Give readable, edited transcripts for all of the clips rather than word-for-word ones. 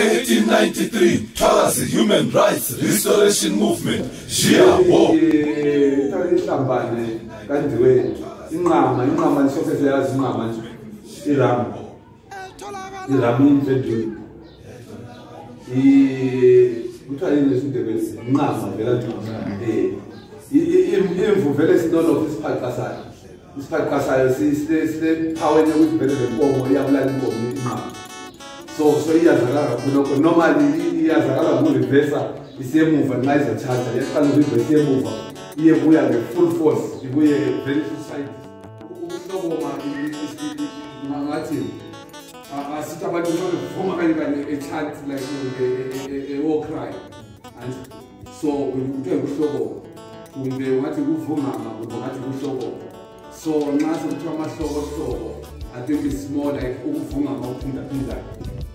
1893, Thwakazi Human Rights Restoration Movement. Jiyabo. Ihlambane kandiwe inqama lisokhe siyazi inqama nje. Iram imfedweni. Kuthiwa yini lesindebele inqama vela nje. Imvu vele sinono isiphaqasayo. Isiphaqasayo sisile power yokuthi vele lenkomo iyabulala inkomo inqama. So iyazakala kakhulu normally iyazakala ku-reversa isemuva nxa izathatha yaqala ku-reversa iyemuva iyebuya nge-full force ibuye very suicide ukuhlokoma ngathi asithi abantu bavuma kanye e-chant like a-war cry and so kuthiwa ukuhlokoma kumbe ungathi kuvungama kumbe ungathi kuhlokoma so nxa sekuthiwa amahlokohloko I think it's more like ukuvungama ukuphinda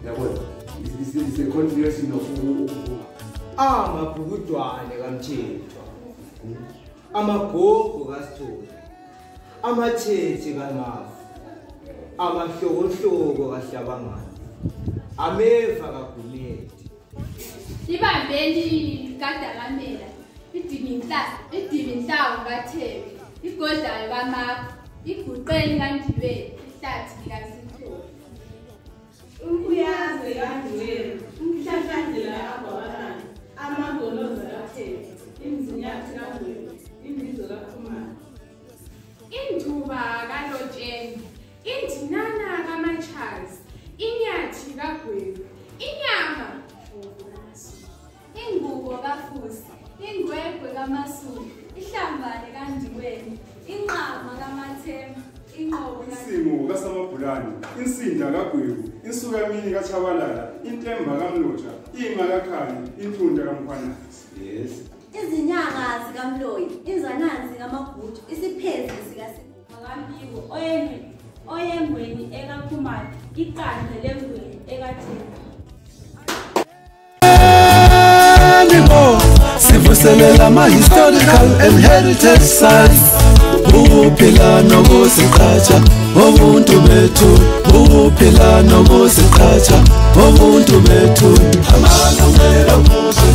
it's a continuation of ukuvunga. Amabhukudwane kaMthethwa, amagogo kaSithole, amatshetshi kaMafu, amahlokohloko kaHlabangani, ameva kaGumede. Ibambeli kaDakamela, idibinhlawu kaThebe, igodlayo kaMafu, iguqeni kaNdibele, ihlathi likaSithole. Umbuyaze kaNdibele, umhlahlandlela kaBhakanani, amagoloza kaThebe, imzinyathi kaNdwele, imbizo kaKhumalo. Induba kaLotsheni, indinana kaMatshazi, inyathi kaGwebu, inyama ingubo kaFusi, ingwegwe kaMasuku, ihlambane kaNdiweni, inqama kaMathemba, isimo kaSamabhulane, insinda kaGwebu, insukamini kaTshabalala, intemba kaMlotsha, inqa kaKhanya, intunda kaMkhwanazi. Yes. Izinyanga zikaMloyi, inzananzi kaMagudu, isiphezi sikaSigaba kaMpiko, oyembweni ekaKhumalo, iqanda lengweni ekaThemba. Sivuselela ama-historical and heritage sites. Ukuphila nokuziqhatsha ubuntu bethu, ukuphila nokuziqhatsha ubuntu bethu, amalungelo kuze